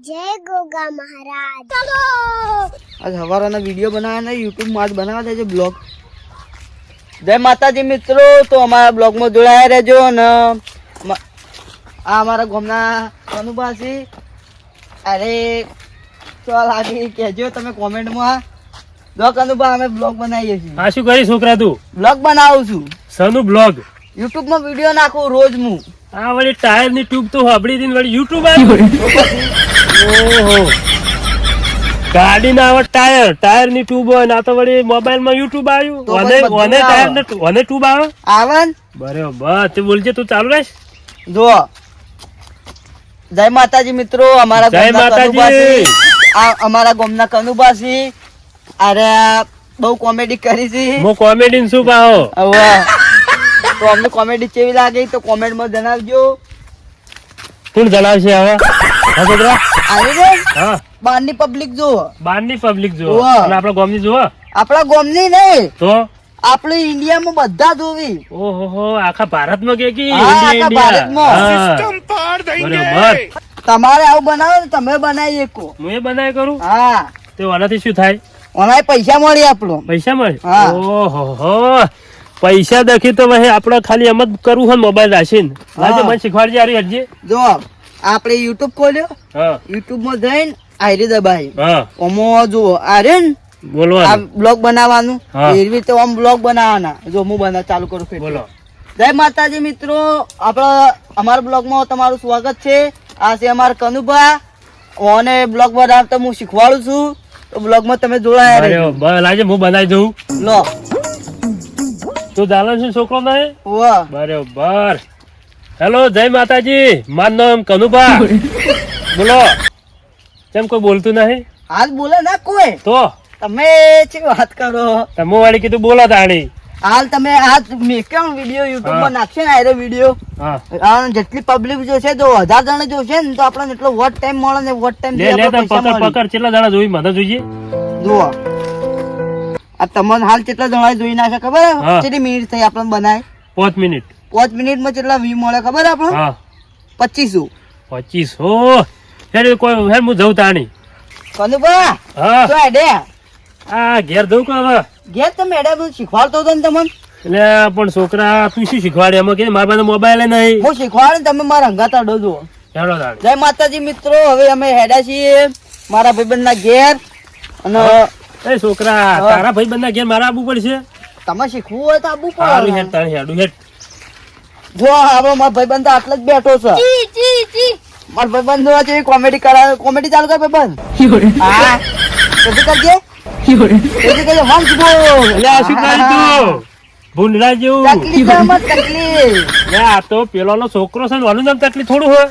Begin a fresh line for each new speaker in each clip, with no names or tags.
જય ગોગા મહારાજ. ચલો
આજ હવારાના વિડીયો બનાવવાના યુટ્યુબ માં આજ બનાવવા છે બ્લોગ. જય માતાજી મિત્રો, તો અમારા બ્લોગમાં જોડાયા રહેજો અને આ અમારા ગામના અનુભાસી અરે તો લાગી કહેજો તમે કોમેન્ટમાં. બ્લોગ અનુભવ અમે બ્લોગ બનાવીએ છીએ.
આ શું કરી છોકરા તું?
બ્લોગ બનાવું છું.
સનું બ્લોગ?
યુટ્યુબ માં વિડીયો નાખું રોજ હું.
આ વળી ટાયર ની ટ્યુબ તો સાંભળી હતી વળી યુટ્યુબ આવ્યું. ઓહો, ગાડી ના આવે ટાયર ની ટ્યુબ હોય ના તો વળી મોબાઈલ માં યુટ્યુબ આવ્યું.
તો પછી બધું
ઓને
આવે.
ટાયર ને ઓને ટ્યુબ આવે.
આવે ને?
બરાબર, તે બોલજે તું ચાલુ રહેશ.
જો જય માતાજી મિત્રો, અમારા
જય
ગામના
માતાજી.
કનુભાસી, આ અમારા ગામના કનુભાસી અરે બહુ કોમેડી કરી છે.
હું કોમેડી શું પાહો?
હવે તો અમને કોમેડી કેવી લાગી તો કોમેન્ટમાં જણાવજો.
કોણ જણાવશે હવે? હા છોકરા,
આવી રે
હા,
બહારની પબ્લિક જો,
બહારની પબ્લિક જો
વાહ.
અને આપણા ગામની જો
આપણા ગામની નહીં,
તો
આપણે ઇન્ડિયામાં બધા જોવી.
ઓહો, આખા ભારતમાં કે
હા, આખા ભારતમાં.
બરોબર,
તમારે આવું બનાવો ને તમે બનાવી શકો.
હું એ બનાય કરું.
હા,
તે આનાથી શું થાય?
ઓનાય પૈસા મળે આપણો.
પૈસા મળે?
હા.
ઓહો, પૈસા દખી તો ભાઈ આપણે ખાલી એમ જ કરવું હોય મોબાઈલ રાખીને. લાજે મને શીખવાડજે આરી હટજે.
જો આપણે યુટ્યુબ ખોલ્યો,
હા
યુટ્યુબ માં જઈને આયરી દબાઈ
હા,
ઓમો જો આરે ને આ
બોલવાનું.
બ્લોગ બનાવવાનું
હા.
એવી રીતે આમ બ્લોગ બનાવવાના. જો હું બના ચાલુ કરું ફેર.
બોલો.
જય માતાજી મિત્રો, આપણા અમારા બ્લોગમાં તમારું સ્વાગત છે. આ છે અમારા કનુભા અને બ્લોગ બનાવતા હું શીખવાડું છું, તો બ્લોગમાં તમે જોડાયા રહેજો.
બરાબર, લાજે હું બનાવી દઉં.
લો
તું જાણો છું છોકરો નહીં?
વાહ,
બરોબર. હેલો, જય માતાજી, મારું નામ કનુભા. બોલો. કેમ કોઈ બોલતું નહીં?
હાલ બોલે ના કોઈ,
તો
તમે છે વાત કરો.
તમે વાળી કીધું બોલો તાણી.
હાલ તમે આ મેં વિડીયો યુટ્યુબ માં
હા.
નાખશે ને આયરો વિડીયો,
હા,
જેટલી પબ્લિક જોશે તો 1000 જણા જોશે ને તો આપણને એટલો વોટ ટાઈમ મળે ને વોટ ટાઈમ
લે લે, તમે પકડ પકડ. કેટલા જણા જોઈ મને જોઈએ?
જુઓ આ તમને હાલ કેટલા જણા જોઈ નાખે ખબર હે?
હા.
કેટલી મિનિટ થઈ આપણને બનાય?
5 મિનિટ.
5 મિનિટમાં કેટલા વ્યૂ મળે ખબર હે આપણને?
હા,
2500.
2500. હેડ કોઈ હેડ હું જઉં તાણી.
કનુભા
હા,
તો એડે
આ ઘેર જઉં કે હવે?
ઘેર તમે એડે બધું શીખવાડતો હતો ને તમને.
એટલે પણ છોકરા તું શું શીખવાડે એમાં કે મારા પાસે મોબાઈલ નહીં.
હું શીખવાડે ને તમે મારા હંગાતા ડોજો.
હેડો તાણી.
જય માતાજી મિત્રો, હવે અમે હેડા છીએ મારા ભાઈબંધના ઘેર અને
એ છોકરા,
હા.
તારા ભાઈ બંધા ઘેર મારા આવવું પડશે.
તમે શીખવું હોય તો આબુ
સારું
પડે.
હેડ તાણી, હેડું હેડ.
જો આપણો મારો ભાઈબંધ તો આટલે જ બેઠો છે.
જી જી જી.
મારો ભાઈબંધ જોવા જેવી કોમેડી કરાવે. કોમેડી ચાલુ કર ભાઈબંધ. હા પછી કરજે. પછી કરજે વંશ બોલ.
એટલે આ શું કરી તું? ભૂંડરા જેવું.
તકલીફ છે અમાર તકલીફ.
લે, આ તો પેલો છોકરો છે ને, ઓનું નામ તકલીફ થોડું હોય.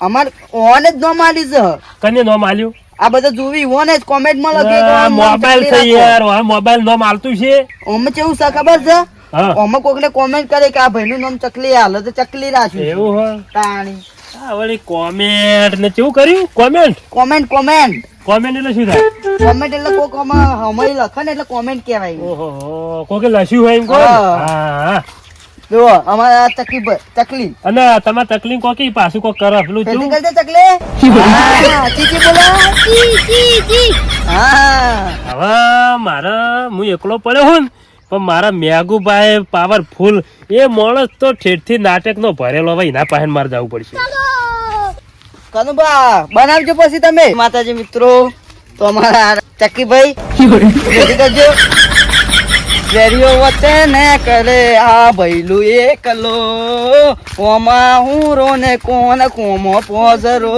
અમાર ઓને જ ન માલી છે.
કને નામ આલ્યું?
આ બધા જોવી ઓને જ કોમેન્ટ માં લખે કે
આ
આમ
મોબાઈલ
તકલીફ
છે
રાખો.
યાર, આ મોબાઈલ નામ આલતું છે.
ઓમે કેવું છે ખબર છે?
હા,
ઓમે કોકને કોમેન્ટ કરે કે આ ભાઈનું નામ ચકલી હાલે તો ચકલી રાખ્યું.
એવું હોય.
તાણી
આ વળી કોમેન્ટ ને કેવું કર્યું? કોમેન્ટ
કોમેન્ટ કોમેન્ટ
કોમેન્ટ એટલે શું થાય?
કોમેન્ટ એટલે કોક આમાં હમઈ લખે ને એટલે કોમેન્ટ કહેવાય.
ઓહો, કોકે લસ્યું હોય એમ કહો.
હા.
હા,
જો અમારા ચકલી
અને તમારે તકલીફ કોકી પાછું કોક કરે પેલું
ખેતી
શું?
કરજે ચકલી. હા ચીચી બોલો.
જી જી જી.
હા
હવે મારે હું એકલો પડ્યો હું ને, પણ મારા મેઘુભાઈ પાવરફુલ એ માણસ તો ઠેઠથી નાટક નો ભરેલો હવે એના પાસે મારે જવું પડશે.
કનુભા બનાવજો પછી તમે. માતાજી મિત્રો, તો અમારા ચકીભાઈ ખેતી કરજો. શેરીઓ વચ્ચે ને કરે આ ભૈલું એકલો, ઓમાં હું રો ને કોણ કોમો પોઝરો.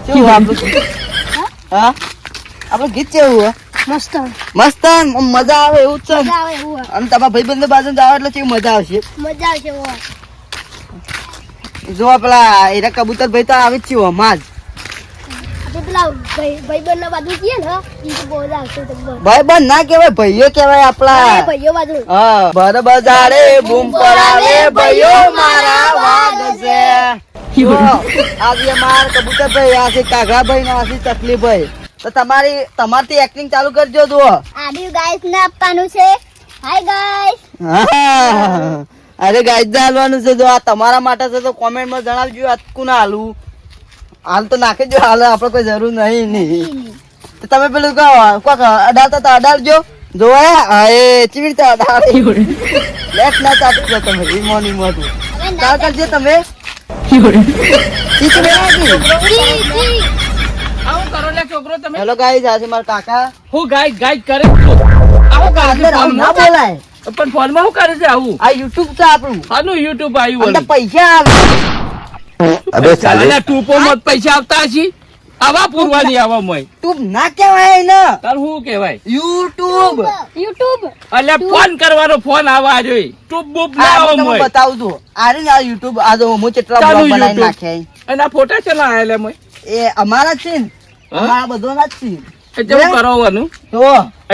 શું આપણું હા આપણું ગીત છે એવું
મસ્ત
મસ્ત આમ મજા આવે એવું જ છે.
મજા આવે એવું
અને તમારા ભાઈબંધ બાજુ જાવ એટલે કેવી મજા આવશે.
મજા આવશે વો.
જો પેલા એના કબૂતર ભાઈ તો આવી જ છે હમણાં જ.
આપણે પેલા ભાઈબંધ ના બાજુ છીએ ને ઈ તો બહુ આવશે તો બહુ.
ભાઈબંધ ના કહેવાય ભાઈઓ કહેવાય આપલા.
ભાઈઓ બાજુ
હા બરાબર જાડે બૂમ પડાવે ભાઈઓ મારા વાગ છે. જો, આ છે મારા કબૂતર ભાઈ, આ છે કાઘા ભાઈ ને આ છે ચકલી ભાઈ. તો તમારથી એક્ટિંગ ચાલુ કરજો. જુઓ
આડિયો ગાઈસ ને આપવાનું છે. Hi guys.
હા, અરે ગાઈસ હાલવાનું છે. જો આ તમારા માટે છે તો કોમેન્ટ માં જણાવજો આ કોને હાલવું. હાલ તો નાખી દો, હાલ આપણે કોઈ જરૂર નહીં. તો તમે પેલું કોક અડાડતા તો અડાડજો. જોયા એ ચીવી રીતે અડાડે. લેટ ના ચાટજો તમે ઈમોની મોતું. ચાલ કરજો તમે.
આવું કરો લે છોકરો તમે.
હેલો ગાઈસ, આ છે મારા કાકા.
હું ગાઈડ કરે આવું કરે
અંદર આવું ના બોલાય.
પણ ફોન માં શું કરે છે આવું?
આ YouTube છે આપણું.
આનું યુટ્યુબ આવ્યું
અંદર
વળી.
પૈસા આવે.
અલ્યા ટૂપો માં પૈસા આવતા હશે આવા પૂરવાની આવા મોય
YouTube ના કહેવાય ને,
તાર શું કહેવાય?
YouTube.
યુટ્યુબ
અલ્યા ફોન કરવાનો ફોન આવવા જોઈએ. ટૂપ બૂપ ના
આ
આવો
હું તમને
મોય.
બતાવું છું. આ રહ્યું ને આ YouTube, આ જો હું કેટલા
ચાલુ
બ્લોગ બનાવી
YouTube.
નાખ્યા.
અને આ ફોટા ચલા આયેલા મોય
એ અમારા જ છે ને,
હા?
અમારા બધોના જ છે.
એટલે હું કરવાનું
જો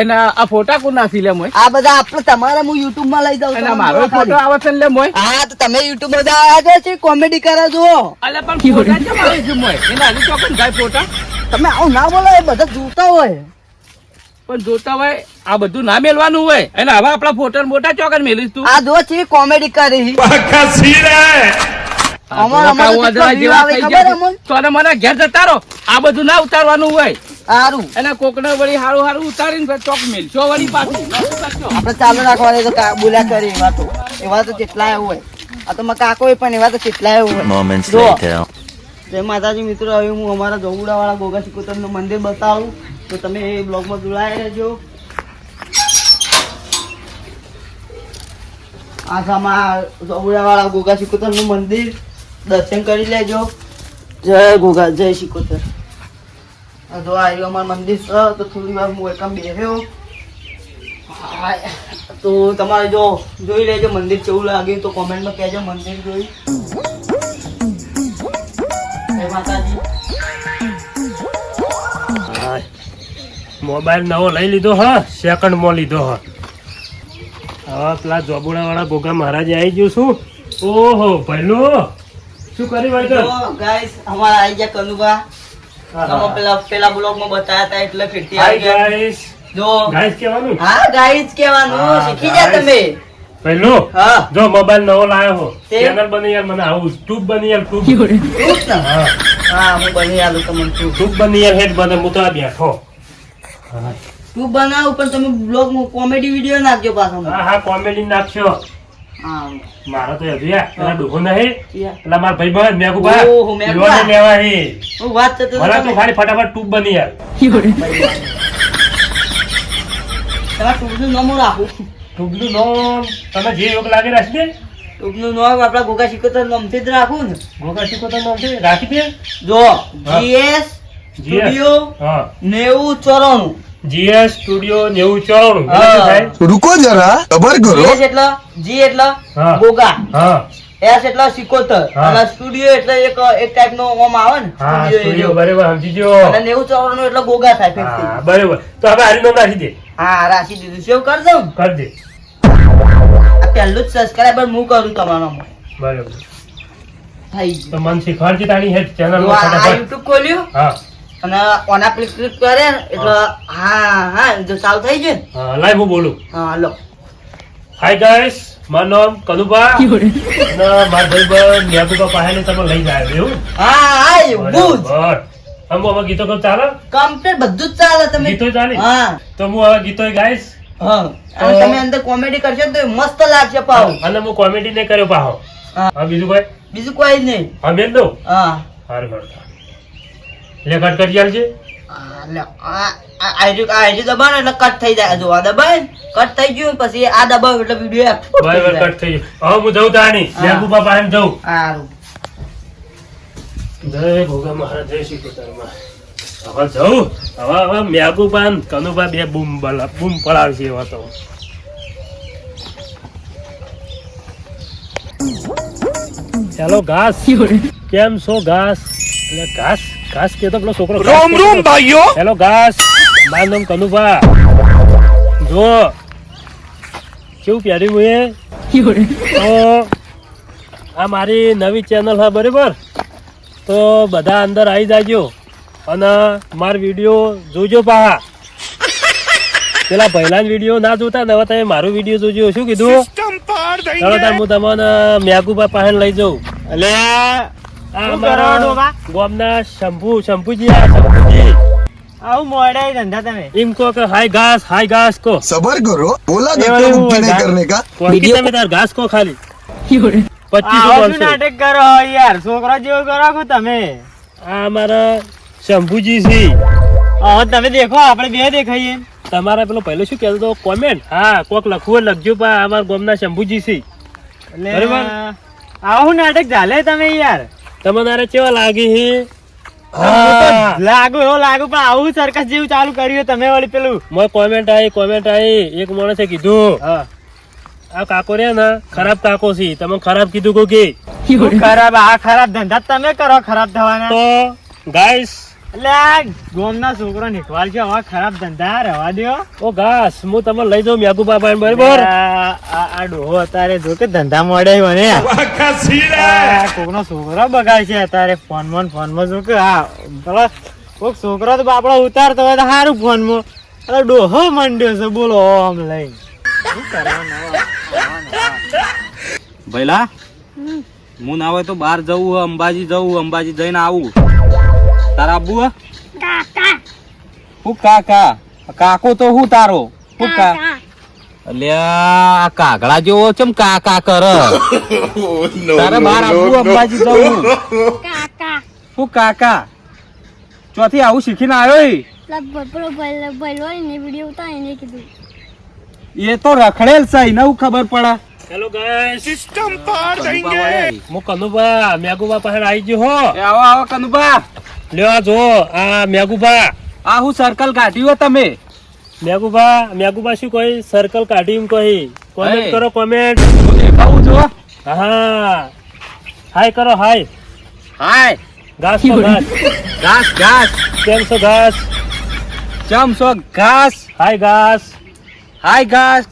અને આ ફોટા કોણ નાખી લે મોય?
આ બધા આપણે તમારા હું YouTube માં લઈ જાઉં
અને
છું.
મારો ફોટો આવે છે ને લે મોય?
હા તો તમે YouTube બધા આવ્યા છે કોમેડી કરો છો.
અલ્યા પણ ફોટા કેમ આવે છે મોય? એના હજી ચોકન જાય ફોટા
તમે આવું ના બોલો, એ બધા જોતા હોય.
પણ જોતા હોય આ બધું ના મેલવાનું હોય. અને હવે આપણા ફોટા મોટા ચોકન મેલીશ તું.
આ જો છે કોમેડી કરી. અમારા તો કેટલા view આવે ખબર અમન?
તને મને ઘેર જતા રહો. આ બધું ના ઉતારવાનું હોય.
સારું
અને કોકને વળી હારું હારું ઉતારીને પછી ચોક મેલશો વળી પાછું. શું કરશો?
આપણે ચાલુ રાખવાની તો બોલ્યા કરી એવા તો કેટલાય હોય. આ તો મારા કાકો પણ એવા તો કેટલાય હોય.
Moments
જો.
later.
જય માતાજી મિત્રો, હવે હું અમારા જોગુડા વાળા ગોગા સિકોતર નું મંદિર બતાવું, તો તમે એ બ્લોગ માં જોડાયા રહેજો. આ છે અમારા જોગુડા વાળા ગોગા સિકોતર નું મંદિર, દર્શન કરી લેજો. જય ગોગા, જય સિકોતર. આ જો આવ્યું અમારું મંદિર છે, તો થોડી વાર હું એકમ બેઠ્યો. હાય. તો તમારે જો જોઈ લેજો મંદિર કેવું લાગ્યું તો કોમેન્ટમાં કહેજો મંદિર જોઈ. જય માતાજી.
મોબાઈલ નવો લઈ લીધો હા, સેકન્ડ માં લીધો હા. હવે પેલા જોબુડા વાળા ગોગા મહારાજ આવી ગયું શું? ઓહો પહેલું શું કરી ભાઈ?
જો ગાઈસ અમારા આવી ગયા કનુભા. તમે પેલા બ્લોગ માં બતાયા હતા એટલે ફિરતી આવી
હાય
ગયા.
ગાઈસ.
જો
ગાઈસ કહેવાનું
હા ગાઈસ કહેવાનું
હા,
શીખી જા
guys.
તમે.
પહેલું
હા
જો મોબાઈલ નવો લાયો હો,
તે?
ચેનલ બની યાર મને આવું ટ્યુબ બની યાર ટ્યુબ.
તું જ ને?
હા
હા હું બની આલું તમને તું.
ટ્યુબ બની યાર હેડ બને હું તો આ બેઠો. હા
તું બનાવ પણ તમે બ્લોગ માં કોમેડી વિડિયો નાખજો પાછો.
હા કોમેડી નાખશો.
હા
મારો તો હજુ યાર પેલા ડોહો નહીં
યા.
પેલા મારા ભાઈ બન મેઘુબા
ઓહો, મેઘુબા.
યોને લેવા હે.
હું વાત કરતો હતો
મને તો
તમે.
ખાલી ફટાફટ ટ્યુબ બની યાર.
તમારે ટૂંકનું નામ હું રાખું.
ટ્યુબનું નામ તમે જે યોગ લાગે રાખી દે.
ટૂંકનું નામ આપણા ગોગા સિકોતર નામથી જ રાખું ને.
ગોગા શીખો તો નામ છે રાખી દે.
જો GS સ્ટુડિયો
હા
9094.
GS studio 9094.
હા.
શું થાય?
रुको जरा सबर करो
GS એટલે G એટલે
હા.
ગોગા,
હા
S એટલે સિકોતર,
હા.
અને સ્ટુડિયો એટલે એક ટાઈપનો ઓમ આવે ને
હા
સ્ટુડિયો
સ્ટુડિયો
એરિયો.
બરાબર સમજી ગયો.
અને 9094 એટલે ગોગા થાય ફિરતી.
હા બરાબર તો હવે આનું નામ રાખી દે.
હા રાખી દીધું. સેવ કરી દઉં.
કર દે.
આ પહેલું જ સબસ્ક્રાઇબર હું કરું તમારામાં.
બરાબર
થઈ
તો મન શીખવાડજે તારી હેડ ચેનલ
ગયું.
માં
આ
ફટાફટ.
YouTube ખોલ્યું
હા
અને ઓના ક્લિક કરે ને એટલે હા હા જો ચાલુ થઈ ગયું ને.
હા લાઈ હું બોલું.
હા હાલો.
હાય ગાઈસ મારું નામ કનુભા અને મારા ભાઈબંધ મેઘુબા પાસે તમે લઈ જાય એવું.
હા હા એવું જ.
બરાબર. અમે ગીતો કહું ચાલો.
કમ્પ્લીટ બધું જ ચાલે તમે.
ગીતો ચાલે?
હા
તો હું હવે ગીતો ગાઈશ.
હા અને તમે અંદર કોમેડી કરશો ને તો મસ્ત લાગશે પાવ.
અને હું કોમેડી ને કર્યો પાહો.
હા.
હા બીજું કોઈ
બીજું કોઈ જ નહીં.
હા બેન દઉં
હા
સારું કરતા લે કટ કરી આલજે.
આ લે, આ આઈડી દબાવો એટલે કટ થઈ જાય. જો આ દબાય ને, કટ થઈ ગયું પછી આ દબાવ એટલે વિડિયો એક્સપોર્ટ થઈ
બરાબર
જાય.
કટ થઈ ગયું. હવે હું જઉં તાણી
હા.
મેઘુબા પાસે જઉં.
સારું.
જય ભોગા મહારાજ જય શ્રી કૃષ્ણ. હવે જઉં. હવે મેઘુબા ને કનુભા બે બૂમ પડાવશે એવા તો. ચાલો ઘાસ કેમ છો ઘાસ? એટલે ઘાસ ઘાસ કે તો પેલો છોકરો રોમ રોમ ભાઈઓ. હેલો ઘાસ મારું નામ કનુભા. જો કેવું પહેર્યું હું તો આ મારી નવી ચેનલ છે બરાબર, તો બધા અંદર આવી જાજો અને મારો વિડીયો જોજો પાહા. પેલા પહેલા વિડીયો ના જોતા ને હવે તમે મારો વિડીયો જોજો. શું કીધું? ચાલો તાર હું તમને મેઘુબા પાસે લઈ જાઉં.
એટલે
આ અમારા ગામના શંભુજી
આવું મોડે ધંધા તમે
એમ કહો કે હાય ઘાસ કો
सबर करो बोला धक्का नहीं करने का
કોકી તમે તાર ઘાસ કો ખાલી 25
આવું શું નાટક કરો યાર છોકરા જેવું કરો છો તમે
આ અમારા શંભુજી છે
હવે તમે દેખો આપણે બે દેખાઈએ
તમારા પેલો પહેલો શું કહેતો હતો કોમેન્ટ હા કોક લખવું હોય લખજો પા અમારા ગામના શંભુજી છે
એટલે
બરાબર.
આવું નાટક ચાલે તમે યાર
તમને કેવા લાગે છે
લાગુ એવો લાગુ પણ આવું સરકસ જેવું ચાલુ કર્યું તમે વળી પેલું
મોય કોમેન્ટ આવી એક માણસે કીધું આ કાકો રે ને ખરાબ કાકો છે તમે ખરાબ કીધું કોકે
શું ખરાબ આ ખરાબ ધંધા તમે કરો ખરાબ થવાના
તો ગાઈસ
એટલે આ ગોમના છોકરો નીકવાલ છે હવે ખરાબ ધંધા રહેવા દ્યો
ઓ ઘાસ હું તમને લઈ જાઉં મેગુ બાબા બરાબર
આ ડોહો અત્યારે જો કે ધંધા મળે મને કોકનો છોકરો બગાડ છે અત્યારે ફોનમાં જો કે હા પેલો કોક છોકરો તો બાપડો ઉતારતો હોય તો સારું ફોનમાં અરે ડોહો મંડ્યો છે બોલો આમ લઈ શું કરવાનું
ભઈલા હું ના હોય તો બહાર જવું અંબાજી જઈને આવું તારા આબુ હે? હું કાકા કાકો તો હું તારો હું કા અલ્યા કાગડા જેવો ચમ કાકા કર તારે બહાર આબુ અંબાજી જવું
કાકા
હું કાકા ચોથી આવું શીખીને આવ્યો ઈ?
પેલો ભાઈલો ને વિડીયો ઉતારીને કીધું
એ તો રખડેલ છે એને હું ખબર પડે
હેલો ગાઈસ સિસ્ટમ પાર દેંગે મુ કનુબા મેગુબા પાસે આવી ગયો હો
એ આવો કનુબા
લ્યો જો આ મેગુબા
આ હું સર્કલ કાઢ્યું તમે
મેગુબા શું કહી સર્કલ કાઢી એમ કહી કોમેન્ટ કરો કોમેન્ટ
હું દેખાવું છું
હા હાય કરો હાય
હાય
ઘાસ તો ઘાસ
ઘાસ
કેમ છો ઘાસ
ચમસો ઘાસ
હાય ઘાસ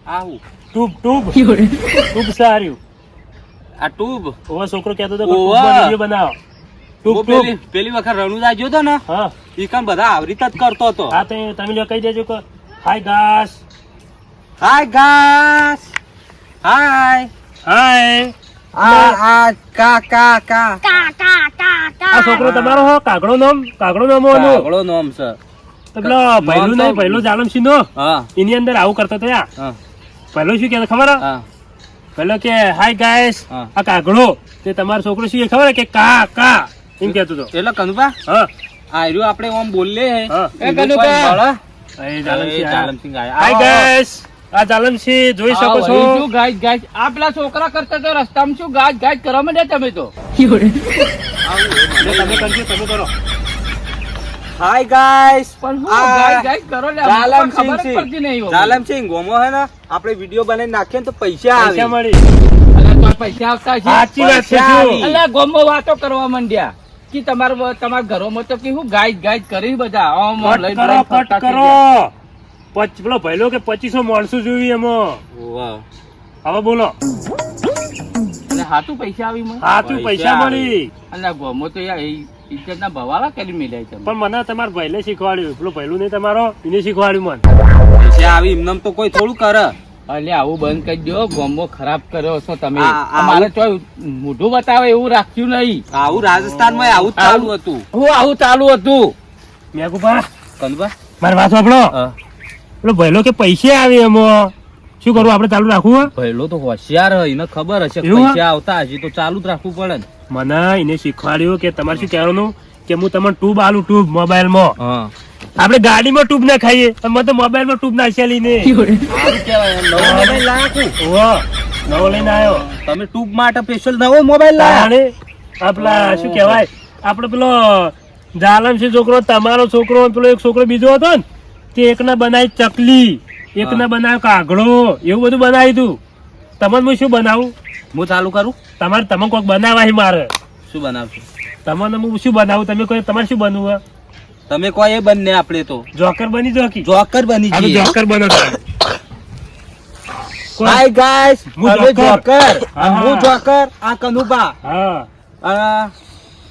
આવું
ટૂબ સાર્યું
આ ટ્યુબ
ઓવા છોકરો કહેતો હતો કે
ઓવા.
ટૂબમાં વિડિયો બનાવો ટૂબ
પેલી વખત રણુજા ગયો તો ને
હા
ઈ કામ બધા આવી રીતે જ કરતો હતો
હા તો તમે લ્યો કહી દેજો કે હાય ઘાસ
હાય ઘાસ હાય
હાય
આ કા
આ છોકરો તમારો હો કાગડો નામ હોવાનું
કાગડો નામ છે
તો પેલો પહેલું નહીં પહેલું જાલમસિંહ નો
હા
એની અંદર આવું કરતો હતો યાર
હા
પહેલો શું કે ખબર
હા
પેલો કે હાય ગાઈસ
હા.
આ કાગડો તે તમારો છોકરો શું કે ખબર કે કા એમ કેતો હતો
એટલે કનુભા
હા
આ રહ્યું આપણે ઓમ બોલે
હા.
એ કનુભા
એ જાલમસિંહ આયા.
જાલમસિંહ આયા.
હાય ગાઈસ આ જાલમસિંહ જોઈ શકો છો
ગાય આ પેલા છોકરા કરતા તો રસ્તામાં શું ગાય કરવા માંડ્યા તમે તો
તમે કરજો તમે કરો
હાય ગાઈસ
પણ હું
આ
ગાય કરો લે
જાલમસિંહ
ખબર જ પડતી નહીં હોય.
જાલમસિંહ ગોમો હે ને આપણે વિડિયો બનાવીને નાખીએ ને તો પૈસા
પૈસા
આવે
મળી
અલ્યા તો પૈસા આવતા છે
સાચી વાત છે
પૈસા
શું?
અલ્યા ગોમો વાતો કરવા માંડ્યા કે તમારા ઘરોમાં તો કેવું ગાય કરી બધા આમ
પટ
લઈને
કરો
લઈને
પટ
ફરતા થઈ
કરો પેલો ભાઈલો કે 2500 માણસો જોયું એમાં
વાહ
હવે બોલો
ગયા. અને હાથું પૈસા આવી મને
હાચું પૈસા મળી
અલ્યા ગોમો તો યાર ઇજ્જત ના ભવાલા કરી મિલાય તમે
પણ મને તમારા ભાઈને શીખવાડ્યું પેલો ભાઈલું નહીં તમારો એને શીખવાડ્યું મને
પૈસા આવી એમને તો કોઈ થોડું કરે
અલ્યા આવું બંધ કરી દો ગોમો ખરાબ કર્યો છો તમે
આ
મારે તો મોઢું બતાવે એવું રાખ્યું નહીં
આવું રાજસ્થાનમાં આવું જ ચાલુ હતું
હું આવું ચાલુ હતું
મેઘુભા
કનુભા
મારી વાત સાંભળો પેલો ભાઈલો કે પૈસા આવે એમાં શું કરવું આપણે ચાલુ રાખવું હે?
ભઈલો તો હોશિયાર હે એને ખબર હશે
એવું હે?
પૈસા આવતા હજી તો ચાલુ જ રાખવું પડે ને
મને એને શીખવાડ્યું કે તમારે શું કહેવાનું કે હું તમને ટ્યુબ આલું ટ્યુબ મોબાઈલમાં
હા
આપણે ગાડીમાં ટ્યુબ ના ખાઈએ પણ મને તો મોબાઈલમાં ટ્યુબ નાખ્યા લઈને
સારું કહેવાય નવો મોબાઈલ લાવ્યા
ઓહો નવો લઈને આવ્યો
તમે ટ્યુબ માટે સ્પેશિયલ નવો મોબાઈલ લાવ્યા
તાણે આપલા શું કહેવાય આપણે પેલો જાલમસિંહ છોકરો તમારો છોકરો પેલો એક છોકરો બીજો હતો ને તે એકને બનાવી ચકલી એકને બનાવ્યો કાગડો એવું બધું બનાવ્યું તું તમને હું શું બનાવું
હું ચાલુ કરું
તમે કોઈક બનાવવા છે મારે
શું બનાવશો
તમને હું શું બનાવું તમે કોઈ તમારે શું બનવું હે?
તમે કોઈ એ બંને આપણે તો
જોકર બની જોકી
જોકર બની
આપણે
જઈએ
જોકર બનો તમે.
હાય ગાઈસ
હું
અમે
જોકર.
જોકર
હા.
હું જોકર આ કનુભા
હા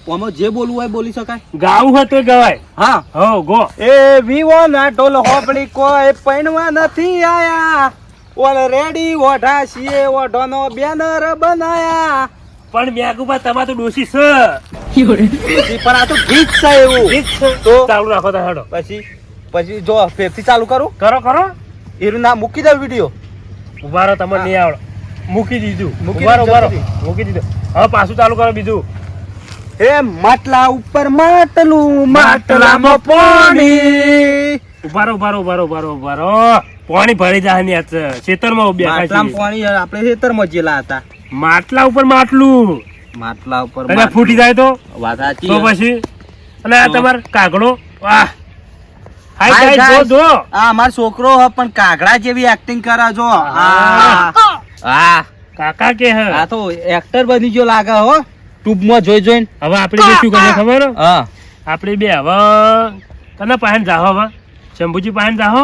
આમાં જે બોલવું હોય બોલી શકાય
ગાવું હોય તો ગવાય
હા
હો ગો
એ વિવો ના ઢોલ હોપડી કોઈ પૈણવા નથી આયા ઓલરેડી ઓઢા છીએ ઓઢોનો બેનર બનાયા
પણ મેઘુબા તમાર તો ડોશી છે
પણ આ તો ગીત છે એવું
ઠીક છે
તો?
ચાલુ રાખો તા હેડો
પછી જો ફેરથી ચાલુ કરું
કરો
એનું નામ મૂકી દઉં વિડીયો.
ઉભા રહો તમને નહીં આવડે મૂકી દીધું
મૂકી
ઉભા રહો,
દીધું,
ઉભા રહો. મૂકી દીધું હવે પાછું ચાલુ કરો બીજું
હે માટલા ઉપર માટલું માટલામાં પાણી.
ઉભા રહો પાણી ભરી જાય ની આજ ખેતરમાં ઉભ્યા
માટલામાં પાણી આપણે ખેતરમાં જેલા હતા.
માટલા ઉપર માટલું
માટલા ઉપર
અને ફૂટી જાય તો
વાત સાચી
તો
છે.
પછી અને આ
તો?
તમાર કાગડો વાહ હાય
હાય
ગાઈસ
guys.
જો
આ અમારો છોકરો હ પણ કાગડા જેવી એક્ટિંગ કરે જો. હા
કાકા કે હે
આ તો એક્ટર બની ગયો લાગે હો ટ્યુબમાં જોઈને.
હવે આપણે બે શું કરીએ ખબર હે?
હા
આપણે બે હવે કના પાસે જાહો હવે શંભુજી પાસે જાહો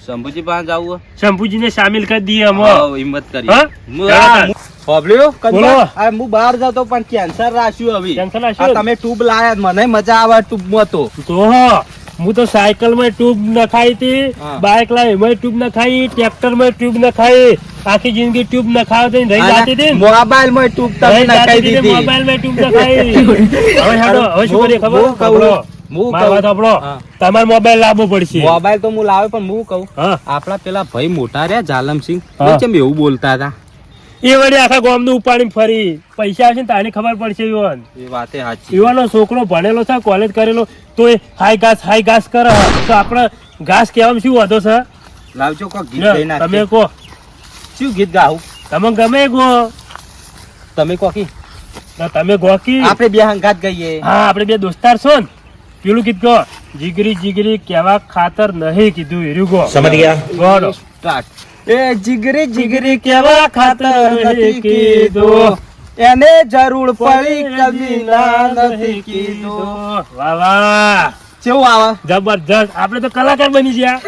શંભુજી પાસે જાવું
શંભુજીને સામેલ કરી દઈએ અમે
હિંમત કરી.
હા?
બોલો
બોલો.
હું બહાર જતો પણ કેન્સર રાખ્યું હવે.
કેન્સર રાખ્યું?
આ તમે ટ્યુબ લાયા મને મજા આવે ટ્યુબમાં તો.
તો હું તો સાયકલ માં ટ્યુબ નખાઈ હતી
હા.
બાઇક લાવી એમાં ટ્યુબ નખાઈ ટ્રેક્ટર માં ટ્યુબ નખાઈ આખી જિંદગી ટ્યુબ નખાવ રહી જાતી હતી ને.
મોબાઈલ માં ટ્યુબ તમે
રહી
નખાઈ
જાતી હતી,
દીધી.
મોબાઈલ માં ટ્યુબ નખાઈ હવે હેડો હવે શું કરીએ ખબર
હું કહું.
સાંભળો.
હું
મારી વાત
કહું.
સાંભળો.
હા.
તમારે મોબાઈલ લાવવો પડશે
મોબાઈલ તો હું લાવે પણ હું કહું
હા
આપડા પેલા ભાઈ મોટા રહ્યા જાલમસિંહ
હા.
એ કેમ એવું બોલતા હતા?
એ વળી આખા ગામ નું ઉપાડી ફરી પૈસા આવશે ને તાને ખબર પડશે યુવાન
એ વાતે સાચી.
યુવાનો છોકરો ભણેલો છે કોલેજ કરેલો તો એ હાઈ ઘાસ કરે તો આપણે ઘાસ કહેવામાં શું વાંધો છે
લાવજો કોક ગીત
લ્યો,
ગાઈ
તમે
નાખીએ.
કહો
શું ગીત ગાવું
તમે ગમે ગો
તમે કોકી
તો તમે ગોકી
આપણે બે હંગાત ગઈએ.
હા આપણે બે દોસ્તાર છો ને પેલું ગીત ગો જીગરી જીગરી કેવા ખાતર નહીં કીધું હીરું ગો સમજ ગયા ગોડો
સ્ટાર્ટ. એ જીગરી જીગરી કેવા ખાતર નથી કીધું એને જરૂર પડી કદી ના નથી કીધું.
વાહ વાહ
કેવું આવે?
જબરજસ્ત આપણે તો કલાકાર બની ગયા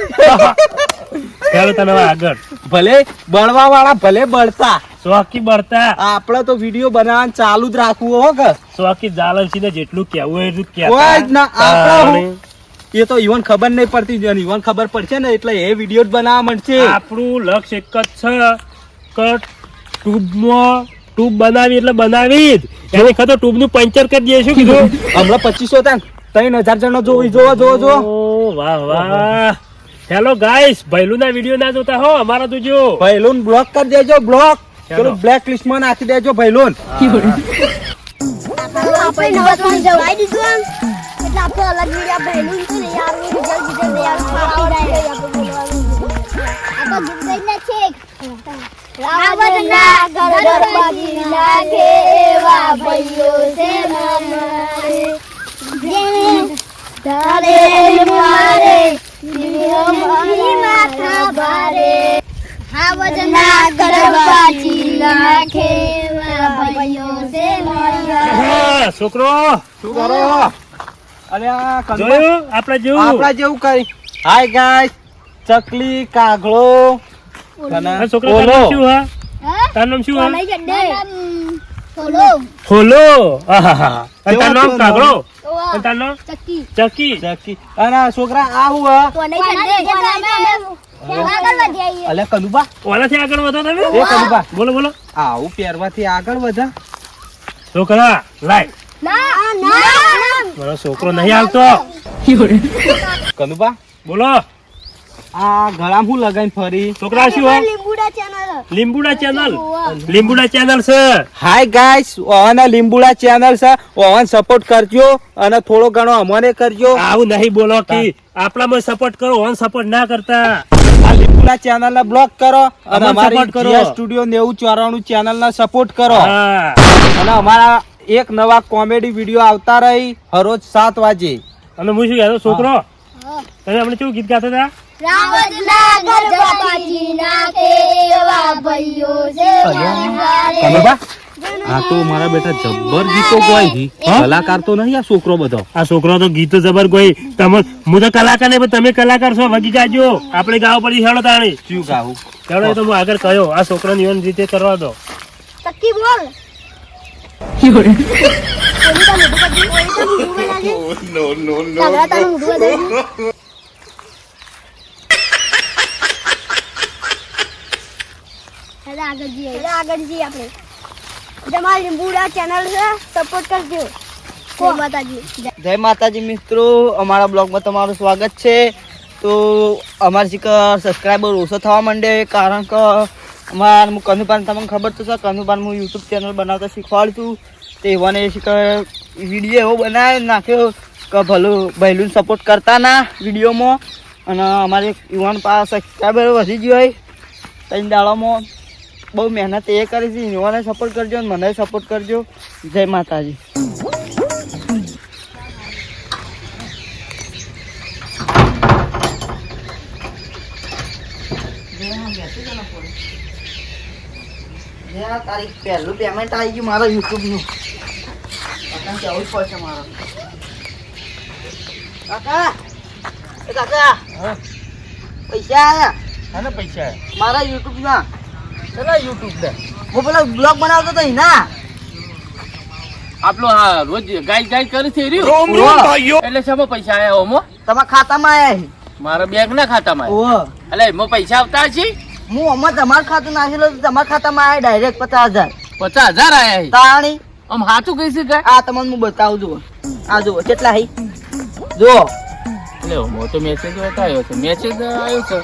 ચાલો તને હવે આગળ
ભલે બળવા વાળા ભલે બળતા
શોખી બળતા
આપડે તો વિડીયો બનાવવાનું ચાલુ જ રાખવું હો કે
શોખી જાલમસિંહ ને જેટલું કેવું હોય એટલું
કોઈ જ ના. આપણે
કહેતા
હું- એ તો ઈવન ખબર નહીં પડતી ઈવન ખબર પડશે ને એટલે એ વિડીયો જ બનાવવા મળશે.
આપણું લક્ષ્ય એક જ છે કે ટ્યુબ બનાવી એટલે બનાવી જ એની ખતો ટ્યુબ નું પંચર કરી દઈએ શું કીધું
હમણાં 2500 હતા 3000 જણો જોવો.
ઓ, વાહ વાહ હેલો ગાઈસ ભૈલું ના વિડીયો ના જોતા હો અમારા તો જો
ભૈલુન બ્લોક કરી દેજો બ્લોક.
ચાલો.
પેલું બ્લેક લિસ્ટ માં નાખી દેજો ભૈલુન.
આપણે નવા તો જવાઈ દીધું આમ. એટલે આપણે અલગ વિડીયો ભેલું છે ને યાર રિઝલ્ટ યાર પાટી જાય આપણે બોલવાનું. આ તો ગીત ગાઈને છેક રાવણના ગરબાજી લાગે એવા ભાઈઓ છે મારે જેને ધારે મારે દિલમાં માથા ભારે રાવણના ગરબાજી લાગે એવા ભાઈઓ છે મારે
હા, છોકરો
શું કરો? અરે આ કંદા-
જોયું આપણે જેવું
આપણા જેવું કરી. હાય ગાઈસ ચકલી કાગડો
આ છોકરા તારું નામ શું હા તારું નામ શું હા
બોલો
ખોલો આહાહા. અને તારું નામ
કેવું
કાગડો
તો
અને તારું નામ
ચક્કી
ચકી
ચકી અને આ છોકરા આ હું હ?
તો નહીં ચડે આગળ વધી આવીએ
અલે કનુબા
ઓલાથી આગળ વધો તમે
એ કનુબા
બોલો
આવું પહેરવાથી આગળ વધા.
છોકરા લાય
ના ના
મારો છોકરો નહીં આવતો
કનુબા
બોલો
આ ગળામાં હું લગાઈને ફરી.
છોકરા શું હા
લીંબુડા ચેનલ
લીંબુડા ચેનલ છે
હાય ગાઈસ ઓહના લીંબુડા ચેનલ છે ઓહન સપોર્ટ કરજો અને થોડો ઘણો અમને કરજો.
આવું નહીં બોલો કે આપણામાં સપોર્ટ કરો ઓન સપોર્ટ ના કરતા
આ લીંબુડા ચેનલ ને બ્લોક કરો અને
અમને
અમારી
support કરો.
જીયા સ્ટુડિયો 9094 ચેનલ ને સપોર્ટ કરો
હા
અને અમારા એક નવા કોમેડી વિડીયો આવતા રહી હરોજ 7 વાગે.
અને હું શું કહેતો છોકરો તમે આપણે કેવું ગીત ગાતા હતા
રાવણના ગરબાજી નાખે એવા ભાઈઓ છે મારે
કનુબા આ તો મારા બેટા જબ્બર ગીતો ગાય છે. કલાકાર તો નહીં આ છોકરો બધો.
આ છોકરો તો ગીતો જબર કોઈ તમે હું તો કલાકાર નહીં પણ તમે કલાકાર છો વગી જાજો આપણે ગાવ પડી હેડો તાણી
શું ગાવું?
ચાલો એ તો હું આગળ કહ્યો આ છોકરાને એવી રીતે કરવા દો
ચક્કી બોલ ઓલી તો મોઢું બનાવજે કાગડા તારું મોઢું બનાવજે આગળ જઈએ આપણે તમારી લીંબુડા ચેનલ છે સપોર્ટ કરજો. જય માતાજી.
જય માતાજી મિત્રો, અમારા બ્લોગમાં તમારું સ્વાગત છે. તો અમારા શિખર સબસ્ક્રાઈબર ઓછો થવા માંડે કારણ કે અમારા હું કનુભાન તમને ખબર તો છે, કનુભાન હું યુટ્યુબ ચેનલ બનાવતા શીખવાડું છું. તે એવાને શિખર વિડીયો એવો બનાવી નાખ્યો કે ભલું ભૈલું સપોર્ટ કરતા ના વિડીયોમાં. અને અમારે યુવાન પાસે સબસ્ક્રાઈબર વધી ગયો હોય 3 દાડામાં. બહુ મહેનત એ કરી છે. યુવાને સપોર્ટ કરજો અને મને સપોર્ટ કરજો. જય માતાજી. તારીખ પહેલું પેમેન્ટ આવી ગયું મારા યુટ્યુબનું. કાકા જવું જ પડશે મારે. કાકા એ કાકા પૈસા આયા
આને પૈસા
મારા યુટ્યુબના.
ચલા યુટ્યુબ દે
હું પેલા બ્લોગ બનાવતો હતો એના.
આપણો હા રોજ ગાય ગાય કરે છે રહ્યું એટલે શેમાં પૈસા આયા ઓમો
તમારા ખાતામાં આયા છે.
મારા બેંક ના ખાતામાં
ઓહો
એટલે એમાં પૈસા આવતા છે.
હું અમાર તમારું ખાતું નાખેલું તો તમારા ખાતામાં આયા ડાયરેક્ટ 50,000.
50,000 આયા છે.
તાણી
આમ હાચું કહી છે
આ તમને હું બતાવું જુઓ. આ જુઓ કેટલા હી જુઓ.
એટલે હું તો મેસેજ બતાવ્યો છે, મેસેજ આવ્યો છે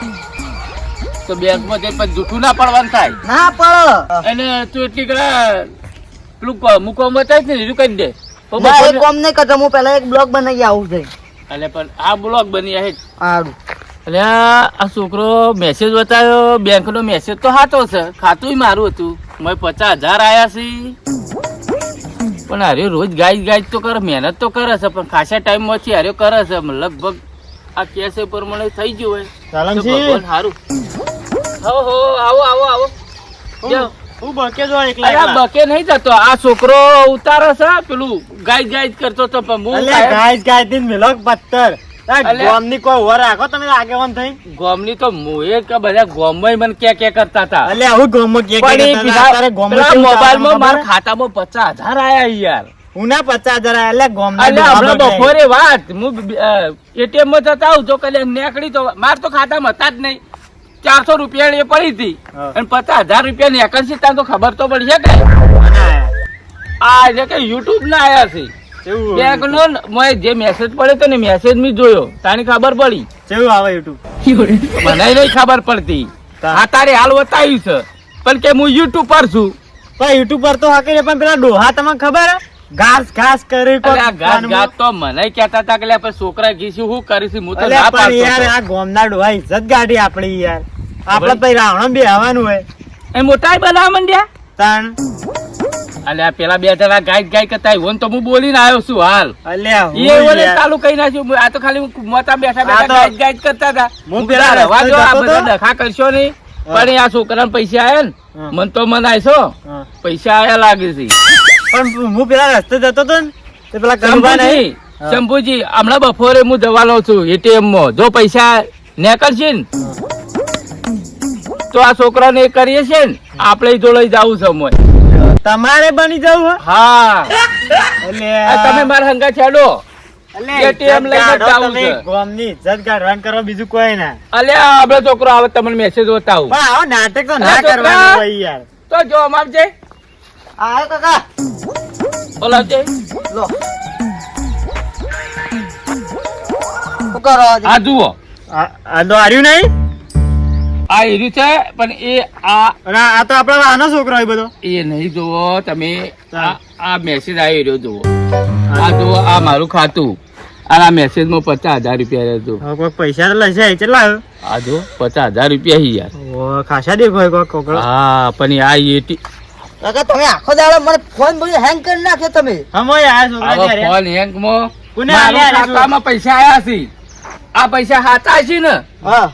તો બેંકમાં જઈ પછી જૂઠું ના પડવાનું થાય.
ના પડ
અને તું એટલી કડા પેલું મૂકવા બતાવીશ ને રીરું કરી દે તો
ના એ
બપોરે-
કોમ નહીં કરતો. હું પેલા એક બ્લોગ બનાવી આવું છે.
એટલે પણ આ બ્લોગ બની છે
સારું
એટલે આ છોકરો મેસેજ બતાવ્યો બેંક નો મેસેજ તો હાચો છે, ખાતું મારું હતું. મેં 50,000 આયા છે પણ હારે રોજ ગાય ગાય તો કરે, મહેનત તો કરે છે પણ ખાસા ટાઈમ માંથી હારે કરે છે. લગભગ આ કેસ પ્રમાણે થઈ ગયું હોય તો
ચાલમસિંહ
ભગવાન હારું. હો આવો આવો આવો જાઓ.
હું બકે જો એકલા
અરે આ
એકલા.
બકે નહીં જતો, આ છોકરો ઉતારે છે પેલું ગાય ગાય જ કરતો તો પણ હું
અલ્યા ગાય ગાય થી મિલોક પત્તર
અલ્યા.
ગામની કોઈ ઓર રાખો તમે આગેવાન થઈ.
ગોમની તો મોએ કે બધા ગોમમાં મને કે કરતા હતા.
અલ્યા હું ગામમાં કે
પણ એ બીજા
તારે ગામમાં
પેલા
કેવું
મોબાઈલમાં
ચાલે
મારા
ખબર?
ખાતામાં 50,000 આયા યાર.
હું ના 50,000 અલ્યા ગામના
એટલે
ડોહા
હમણાં
બદલાય.
બપોરે વાત હું એટીએમ માં જતા આવું તો કલે નીકળી તો માર તો ખાતામાં હતા જ નહીં. 400 રૂપિયા એ પડી હતી
હા.
અને 50,000 રૂપિયા ની એકન્સી ત્યાં તો ખબર તો પડી છે કે
અને
આ એટલે કે યુટ્યુબ ના આયા છે
કેવું
બેંક નો મેં જે મેસેજ પડ્યો તો ને મેસેજ મી જોયો તાની ખબર પડી.
કેવું આવે યુટ્યુબ
મને નહીં ખબર પડતી. આ તારે હાલ બતાવ્યું છે પણ કે હું યુટ્યુબ પર છું.
પણ યુટ્યુબ પર તો હાકે પણ પેલા ડોહા તમને ખબર હે? ઘાસ ઘાસ કરી
એટલે આ ગાત ગાત તો મને કહેતા હતા કે લે પણ છોકરા કીધું હું કરીશ હું તો
અલ્યા
ના
પણ
પાડતો
યાર
હતો.
આ ગામના ડોહા ઇજ્જત ગાડી આપણી યાર. આપણે પછી રાવણ બે આવવાનું હોય
એ મોટા બનાવવા માંડ્યા.
તાણ
અલ્યા પેલા બે જણા ગાય ગાય કરતા હોય તો હું બોલીને આવ્યો છું હાલ.
અલ્યા હું
એ ઓલે
યાર.
ચાલુ કઈ નાખ્યું. આ તો ખાલી મોટા બેઠા
આ
બેઠા
તો-
ગાય ગાય કરતા હતા.
હું
હું
પેલા
પેલા રવા
રસ્તે
દો, આ
જતો
બધા
તો.
ડખા કરશો નહીં.
હા.
પણ આ છોકરાને પૈસા આયા ને
હા.
મન તો મનાય છો
હા.
પૈસા આયા લાગે છે.
પણ હું પેલા રસ્તે જતો તો ને તે પેલા કનુભા નહીં
શંભુજી શંભુજી હમણાં બપોરે હું જવાનો છું એટીએમ માં. જો પૈસા નીકળશે ને તો આ છોકરાને એ કરીએ છે ને આપણે જોડે જવું છે મોય.
તમારે બની જવું હે?
હા
અલ્યા.
આ તમે મારા હંગા છેડો.
અલ્યા,
ATM લઈને
ઇજ્જત
જાવું
કાઢો તમે.
છે.
ગામની ઇજ્જત કાઢવાનું કરો બીજું કોઈ ના.
અલ્યા આપડે છોકરો આવે તમને મેસેજ બતાવું
પણ આવો નાટક તો ના
અરે છોકરા.
કરવાનું હોય યાર.
તો જો અમારજે
આ કાકા
બોલાવજે.
લો શું કરો
આ જુઓ
આ તો હાર્યું નહીં
આ એર્યું છે પણ એ આ
અને આ તો આપડો આનો છોકરો હોય બધો.
એ નહીં જુઓ તમે. આ મેસેજ આવ્યો રહ્યો જુઓ. આ જુઓ આ મારું ખાતું અને આ મેસેજ માં 50,000 રૂપિયા રહેજો.
હવે કોઈક પૈસા તો લશે કેટલા આવ્યો?
આ જો 50,000 રૂપિયા હી યાર.
ઓ ખાસા દેખો કોઈક કોકડો.
હા પણ આ એટી
કાકા તમે આખો દાડો મને ફોન બધું હેંગ કરી નાખ્યો તમે.
હમો યાર છોકરા
આવા
ત્યારે.
ફોન હેંગ માં
કોને
મારા
આલ્યા રે
ખાતામાં પૈસા આયા છે. આ પૈસા હાચા છે ને
હા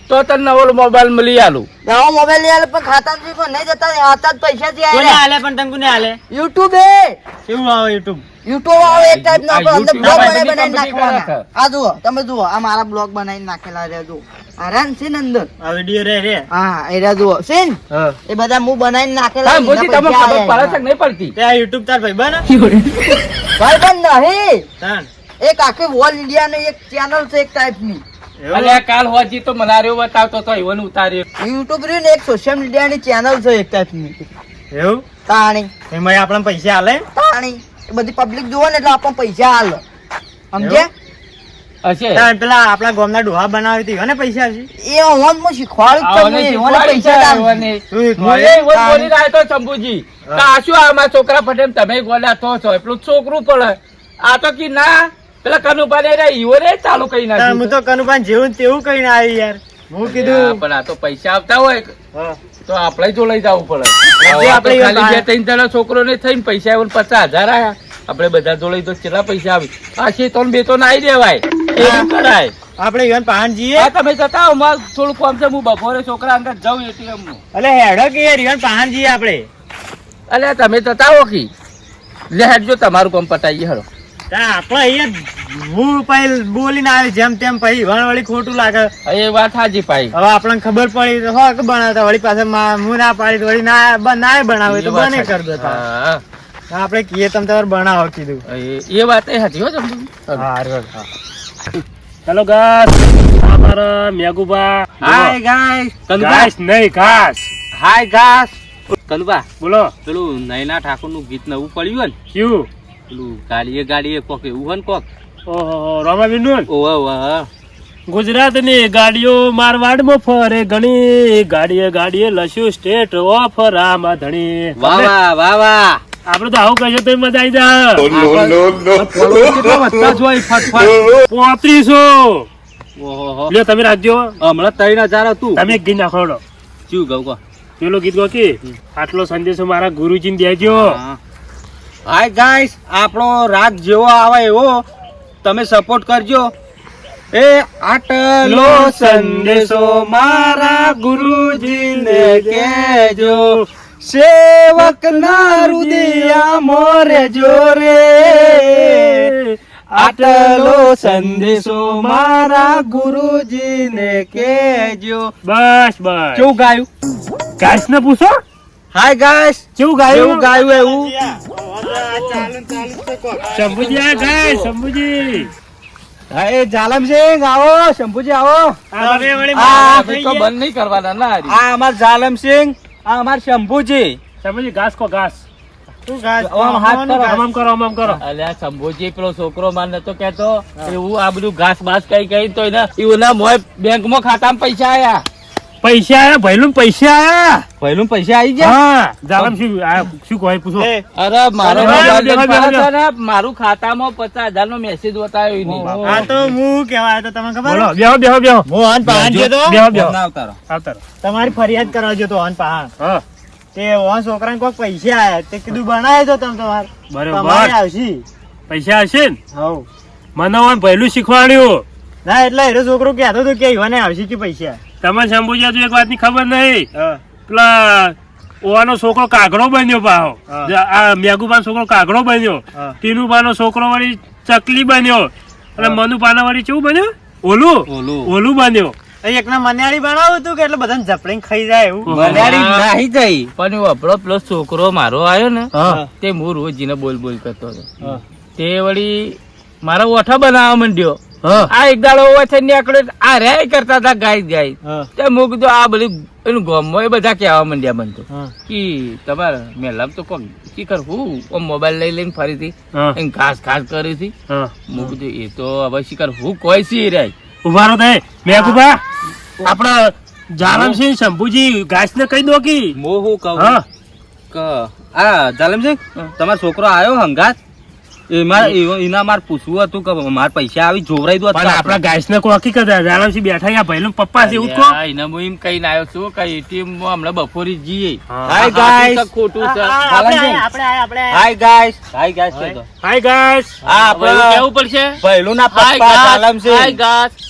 તો તને નવો મોબાઈલ મળી આલું.
નવો મોબાઈલ લઈ આલે પણ ખાતા નહીં જતા હાથા જ પૈસા થી
કોને
આયા.
આલે પણ તમે કોને આલે?
યુટ્યુબ એ
કેવું આવે યુટ્યુબ?
યુટ્યુબ આવે એક ટાઈપ ના
આ
અંદર
YouTube
બ્લોગ
માં
બનાવી
બધી
નાખવાના.
company
આ જુઓ તમે જુઓ આ મારા બ્લોગ બનાવીને નાખેલા રહ્યા જુઓ. આરામ છે ને અંદર.
આ વિડિયો રે રે.
હા એ રહ્યા જુઓ છે ને
હા.
એ બધા હું બનાવીને નાખેલા
હા, મોદી
એના
તમને
પૈસા
ખબર પડે
આયા
છે કે નહીં પડતી?
તે આ યુટ્યુબ તાર ભાઈ બને?
ભાઈ પણ નહીં
તાન.
એક આખી ઓલ ઇન્ડિયા ની એક ચેનલ છે એક ટાઈપ ની.
એવું?
અલ્યા કાલ હોજી તો મનાર્યો બતાવતો તો ઈવન ઉતાર્યો.
યુટ્યુબ રહ્યું ને એક સોશિયલ મીડિયા ની ચેનલ છે એક ટાઈપ ની.
એવું
તાણી
એમાં આપણને પૈસા આલે
તાણી એ બધી પબ્લિક જોવે ને એટલે આપણને પૈસા હાલ સમજે
હશે
તાણ પેલા આપણા ગામના ડોહા બનાવી હતી એને પૈસા આવશે
એ ઓન માં શીખવાડું જ તમને ઓને પૈસા જ આપશે.
તું એક
બોલી રહ્યા તો શંભુજી આ શું આમાં છોકરા પટેલ તમે ગોલ્યા તો છો એટલું છોકરું પડે આ તો કી ના પેલા કનુપા ને ઈવો રે ચાલુ કઈ
તાણ હું તો કનુભાઈ જેવું ને તેવું કહીને આવી યાર હું કીધું
પણ આ તો પૈસા આવતા હોય
હા.
તો આપણે જો લઈ જવું પડે
જે આપણે
ખાલી બે ત્રણ જણા છોકરો ને થઈને પૈસા આવ્યો 50,000 આયા આપણે બધા જો લઈ તો કેટલા પૈસા આવી આ છે તો બે તો નાઈ દેવાય એવું કરાય
આપણે ઈવન પાન જઈએ
હા તમે જતા આવો મારે થોડું કામ છે હું બપોરે છોકરા અંદર જાઉં એટીએમ નું
અલે હેડો કે યાર ઈવન પાન જઈએ આપણે
અલ્યા તમે જતા આવો કી લે હેડજો તમારું કામ પતાઈએ હેડો
તાણ આપણે અહીંયા હું પછી બોલીને આવે જેમ તેમ પછી ઈવન વળી ખોટું લાગે
એ વાત હાજી પાઈ
હવે આપણને ખબર પડી તો હોક બનાવતા વળી પાસે હું ના પાડી તો વળી ના બનાવે તો બને કરી દેતા
હા
આપણે કીએ તમે તમારે બનાવો કીધું
એ વાત એ હતી હો તમને
હારું.
હેલો ગાસ આ મારા મેગુબા
હાય ગાઈસ કનુબા
ગાસ નહીં ઘાસ
હાય ગાસ કનુબા
બોલો
પેલું નૈના ઠાકોર નું ગીત નવું પડ્યું ને
ક્યું
પેલું ગાડીએ કોક એવું હોય ને કોક
ઓહો રામાબીન
ઓવા
ગુજરાતની ગાડીઓ મારવાડમાં ફરે ઘણી ગાડીએ લસ્યું સ્ટેટ ઓફ રામાધણી
વાહ વાહ વાહ વાહ
આપડે તો આવું કહીએ તો મજા આવી જાય
કેટલા વધતા જ હોય ફટફટ
3500
ઓહો
લ્યો તમે રાખજો
હમણાં 3,000 હતું
તમે એક ગીત નાખો
શું કહું કહો
પેલો ગીત ગો કે આટલો સંદેશો મારા ગુરુજીને દેજો
હાય ગાઈસ આપણો રાગ જેવો આવે એવો તમે સપોર્ટ કરજો એ આટલો સંદેશો મારા ગુરુજીને કહેજો સેવક ના રુદિયા મોરે જોરે આટલો સંદેશો મારા ગુરુજીને કહેજો
બસ બસ
કેવું ગાયું
ગાઈસ ને પૂછો
હાય ગાઈસ
કેવું ગાયું
કેવું ગાયું એવું
શંભુજી આ ગાય શંભુજી
એ જાલમસિંહ આવો શંભુજી આવો
આ હવે વળી
આ
મારા
ભાઈ
થઈ
તો
ગયા.
બંધ નહીં કરવાના ના આ અમાર જાલમસિંહ આ અમાર શંભુજી
શંભુજી ઘાસ કો ઘાસ
તું ગાજ
આમ હાથ કરો.
આમ કરો આમ કરો
અલ્યા શંભુજી પેલો છોકરો માર નતો કેતો એવું આ બધું ઘાસ બાસ કઈ તો એના એના મોય બેંક માં ખાતામાં પૈસા આયા
પૈસા આયા ભૈલું પૈસા આયા
પહેલું પૈસા આવી ગયા
હા જાલમ શું કહે પૂછો
એ,
અરે મારો
અરે,
મોબાઈલ
બેહો, બેહો,
પડ્યો હતો ને, મારું ખાતામાં 50,000 નો મેસેજ બતાવ્યો નહીં
આ તો હું કેવાય તો તમને ખબર
બોલો બેહો બેહો બેહો
હું અન પાન જતો
બેહો બેહો
ના આવતારો
આવતા રહો.
તમારી ફરિયાદ કરવા જતો અન પાન
હા
તે ઓન છોકરાને કોઈ પૈસા આયા તે કીધું બનાવે તો તમે તમારે
બરોબર.
તમારે આવશી
પૈસા હશે ને
હવ
મને ઓન પહેલું શીખવાડ્યું
ના એટલે એનો છોકરો કહેતો હતો કે ઈવાને આવશે કે પૈસા
તમે શંભુજી હજુ એક વાતની ખબર નહીં
હા.
પેલા ઓવાનો છોકરો કાગડો બન્યો પાહો
હા.
આ મેઘુબાનો છોકરો કાગડો બન્યો
હા.
ટીનુબાનો છોકરો વળી ચકલી બન્યો અને મનુબાનો વળી કેવું બન્યો
ઓલું.
ઓલું બન્યો
એકના મન્યાળી બનાવું હતું કે એટલે બધાને ઝપડીને ખાઈ જાય એવું
મનારી નાહી જઈ પણ એવું આપણો પેલો છોકરો મારો આવ્યો ને
હા.
તે હું રોજ જીને બોલ બોલ કરતો હતો
હા.
તે વળી મારા ઓઠા બનાવવા માંડ્યો
હા.
આ એક દાડો ઓવા થઈને નીકળ્યો આ રે કરતા હતા ગાય
હા.
તે મૂક કીધું આ બધી એનું ગામમાં એ બધા કહેવા માંડ્યા મને તો
હા.
કે તમારે મેલામ તો કોક શીખર હું આમ મોબાઈલ લઈ લઈને ફરીથી
હા.
એને ઘાસ ઘાસ કરી હતી
હા.
મૂક કીધું એ તો હવે શીખર હું કોઈ સી રે
ઉભા રહો તે મેઘુબા આપડા જાલમસિંહ શંભુજી ઘાસ ને કહી દો કી
મો હું કહું
હા
કે આ જાલમસિંહ તમારો છોકરો આવ્યો હંગાત એના માર પૂછવું હતું કે માર પૈસા આવી જોવરાઈ દો
પણ આપડા ગાઈસ ને કોઈ હકીકત જાલમસિંહ બેઠા અહીંયા ભાઈલું પપ્પા છે એવું જ કહો.
એને હું એમ કહીને આવ્યો છું કે ATM માં હમણાં બપોરે જ જઈએ
હા.
હાય ગાઈસ ખોટું છે
આપણે
હાય ગાઈસ કહેતો
હાય ગાઈસ
આ આપણે કેવું પડશે પહેલું ના પપ્પા જાલમસિંહ હાય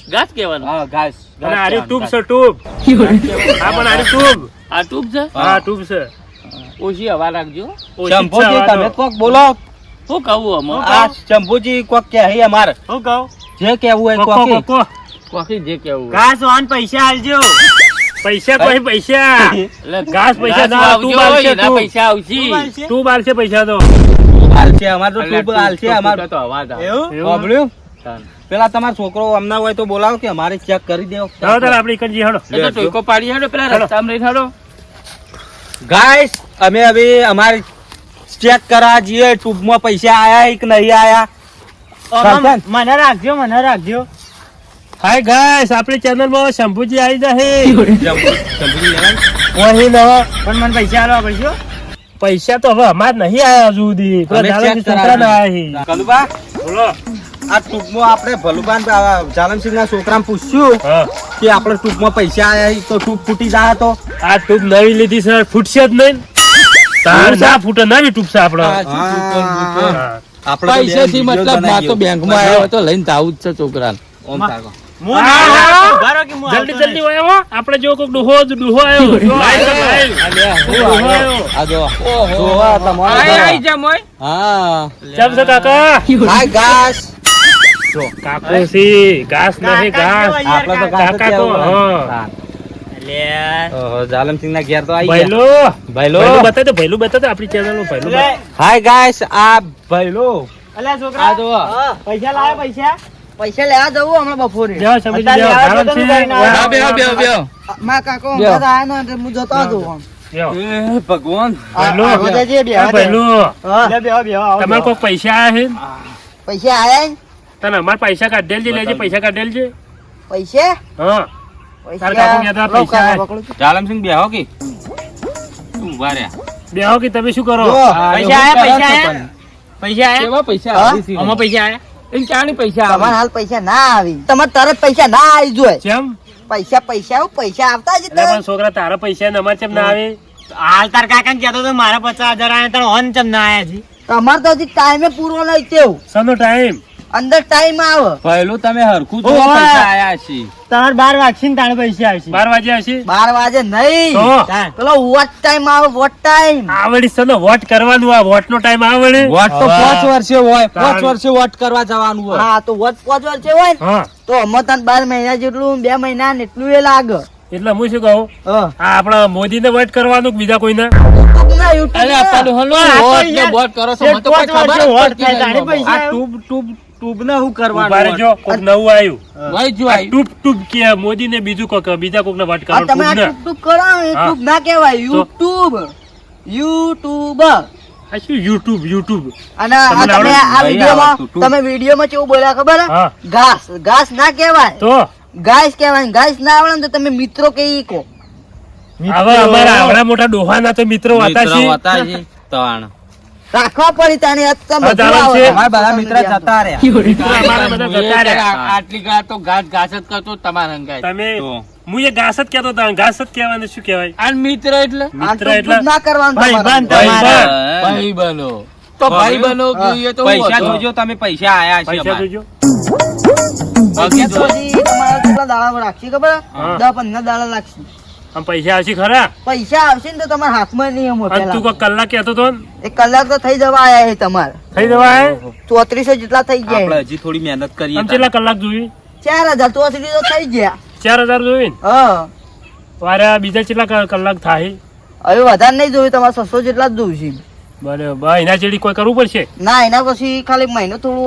ગાસ કહેવાનું હા ગાસ
અને આરી ટ્યુબ છે ટ્યુબ હા પણ આરી ટ્યુબ
આ ટ્યુબ છે
હા ટ્યુબ છે
ઓછી હવા રાખજો
ઓછી જ
શંભુજી
છે હવા
તમે
તો.
કોક બોલો શું કહું આ શંભુજી કોક કહે અમારે
હું કહું
જે કેવું હોય
કો, કો, કો.
કોકી જે કેવું
ઘાસ વાન પૈસા આલજો
પૈસા કોઈ પૈસા ઘાસ પૈસા ના ટ્યુબ આલશે ટ્યુબ.
પૈસા આવશે
ટ્યુબ આલશે પૈસા તો
હાલશે અમાર તો ટ્યુબ હાલશે અમાર તો અવાજ આવે
એવું
એવું?
સાંભળ્યું પેલા તમારો છોકરો અમના હોય તો બોલાવો કે અમારે ચેક કરી દેવો
ચાલો તારે આપણે ઈકન જઈએ, હેડો.
એ તો ટોયકો પાડી હેડો પેલા રસ્તામાં લઈને હેડો ગાઈસ અમે હવે અમારી ચેક કરવા જઈએ ટ્યુબમાં પૈસા આયા કે નહીં આયા.
ઓમાં મને રાખજો
હાય ગાઈસ આપણી ચેનલ માં શંભુજી આવી જશે
શંભુજી લેવાય?
વહી નવા
પણ મને પૈસા આલવા પડશે હો.
પૈસા તો હવે અમાર નહીં આયા હજુ સુધી
અમે check
છોકરા ના
કરાવી.
આયા
કનુભા,
બોલો
આ ટ્યુબમાં આપણે ભલુબાન જાલમસિંહ ના છોકરાને પૂછ્યું
હા
કે આપણે ટ્યુબમાં પૈસા આયા તો ટ્યુબ ફૂટી જાય તો
આ ટ્યુબ નવી લીધી સર ફૂટશે જ નહીં તાર ના ફૂટે નવી ટ્યુબ છે આપડે
આપણે તો
પૈસેથી
બે
મતલબ
video
ના તો
બનાવીએ.
બેંકમાં આવ્યો તો લઈને જાવું જ છે છોકરાને.
ઓમ થાકો.
હું ના આવું. ઉભા રહો કે હું
જલ્દી
આવતો
જલ્દી આવો આપણે જો કોક ડોહો આવ્યો જો ડોહો આવ્યો
આ જો.
જોવા તમારે
હા
કેમ છે કાકા
હાય ગાઈસ.
કાકો સી ઘાસ નહીં ઘાસ
આપણે તો કાકા
કાકા તો હા
નહીં.
જાલમસિંહ ના ઘેર તો આવી ગયા.
ભૈલો
ભાઈલો
ભૈલું બતાવ દે આપણી ચેનલ માં ભૈલું
લે,
હાય ગાઈસ આ ભાઈલો
અલ્યા છોકરા,
આ જો.
પૈસા લાવે પૈસા.
પૈસા લેવા જવું હમણાં બપોરે
જાઓ સમજી
અત્યારે
જાઓ
લેવા
ધારણ
જતો
છે.
નથી
હા, બેહો, બેહો, બેહો.
મારા કાકો
બેહો.
હમણાં જ આયા ને એટલે હું જતો હતો
જાઓ.
એ ભગવાન
ભૈલો.
આ રોજાજી બે
આ ભૈલું.
લે, બેહો, આવો,
તમારે
બેહો.
કોઈ પૈસા આયા છે
પૈસા આયા ને?
તને અમારે પૈસા કાઢેલ છે લેજે પૈસા કાઢેલ છે
પૈસા
હા તારા કાકુ કહેતા
લો,
પૈસા
કાકા
આયા.
પકડું છું.
જાલમસિંહ બેહો કે તું ઉભા રહ્યા.
બેહો કે તમે શું કરો
જો,
પૈસા આયા, પૈસા આયા? પૈસા આયા?
કેવા પૈસા
હા?
આવી છે?
આમાં પૈસા આયા?
એમ ક્યાંની પૈસા
તમારે
આવે?
હાલ પૈસા ના આવી તમારે તરત પૈસા ના આવી જોઈએ
કેમ
પૈસા પૈસા આવતા જ
એટલે
હતા.
પણ છોકરા તારા પૈસા ને અમારે કેમ ના આવે
હાલ તાર કાકાને કહેતો તો મારા 50,000 આયા, તાર ઓન ચમ ના આયા જી?
તમારે તો હજી ટાઈમે પૂરો નહીં થયો
સનો ટાઈમ
અંદર ટાઈમ આવે
પહેલું તમે હરખું જો
ઓવે.
પૈસા આયા છે.
તમારે 12 વાગશે ને તારે પૈસા આવશે.
12 વાગે આવશે
12 વાગે નહીં
તો
તાર.
પેલો વોટ ટાઈમ આવે વોટ ટાઈમ
આવડી સનો વોટ કરવાનું આ વોટ નો ટાઈમ આવડે
વોટ તો
હવે.
5 વર્ષે હોય 5
તાણ.
વર્ષે વોટ કરવા જવાનું હોય.
હા તો વોટ 5 વર્ષે હોય ને
હા
તો અમે તને 12 મહિના જેટલું 2 મહિના ને એટલું એ લાગે
એટલે હું શું કહું
હા.
આ આપણા મોદી ને વોટ કરવાનું કે બીજા કોઈને
YouTube ના, YouTube
અરે
ના.
આપવાનું હલો,
આ તો
વોટ ને
યાર,
વોટ કરો છો, મને તો કોઈ
પાંચ
ખબર જ
વર્ષે વોટ
પડતી
થાય,
નહીં
તારે
બાબા.
પૈસા
આ ટ્યુબ ને શું કરવાનું
ઉભા
હોય?
રહેજો કોક નવું આવ્યું
ભાઈ જો
આ
આઈ.
ટૂબ કે મોદી ને બીજું કોક બીજા કોક ને વોટ
આ
કરવાનું
તમે આ
ટૂબ ને.
YouTube કરો ને, YouTube ના કહેવાય YouTube
આ શું યુટ્યુબ
અને આ
તમને
તમે આ
નહીં
વિડીયોમાં
આવડતું.
તમે વિડીયોમાં કેવું બોલ્યા ખબર હે?
હા
ઘાસ ના કહેવાય
તો
ગાઈસ કહેવાય ગાઈસ ના આવડે ને તો તમે મિત્રો કઈ કહો
હવે અમારા આવડા મોટા ડોહાના તો મિત્રો હતા
મિત્રો
છે
હતા છે. તાણ.
રાખવા પડી તાણી આ તો
હા,
બધું
ચાલો
આવે.
છે.
અમારા બધા મિત્ર જતા રહ્યા.
મિત્રો અમારા બધા જતા રહ્યા.
આટલી ગા તો ઘાસ ઘાસ જ કરતો તમારા હંગાય.
તમે
તો.
હું એ ઘાસ જ કહેતો હતો ઘાસ જ કહેવાનું શું કહેવાય
આ મિત્ર એટલે
આ
મિત્ર
ટૂંક
એટલે
ના કરવાનું
ભાઈ
તમારે.
બંધ તમારા.
ભાઈ બનો તો ભાઈ બનો કહીએ તો હું
પૈસા
હતો.
જોજો તમે પૈસા આયા છે
પૈસા
અમારે.
જોજો
પૈસા તો હજી તમારે કેટલા દાડા રાખશે ખબર હે?
હા.
10-15 દાડા લાગશે
આમ પૈસા આવશે ખરા
પૈસા આવશે ને તો તમારા હાથમાં નહીં એમ
અને તું કોઈ કલાક કહેતો હતો ને?
એક કલાક તો થઈ જવા આયા છે તમારે
થઈ જવાય
3400 જેટલા થઈ ગયા
આપણે હજી થોડી મહેનત કરીએ.
આમ કેટલા કલાક જોઈ
4000 તો થઈ ગયા
4000 જોઈ ને
હા
વારે બીજા કેટલા કલાક થાય
હવે વધારે નહીં જોયું તમારે 600 જેટલા જ જોયું છે
બરાબર એના જેડી કોઈ કરવું પડશે
ના એના પછી ખાલી મહિનો થોડું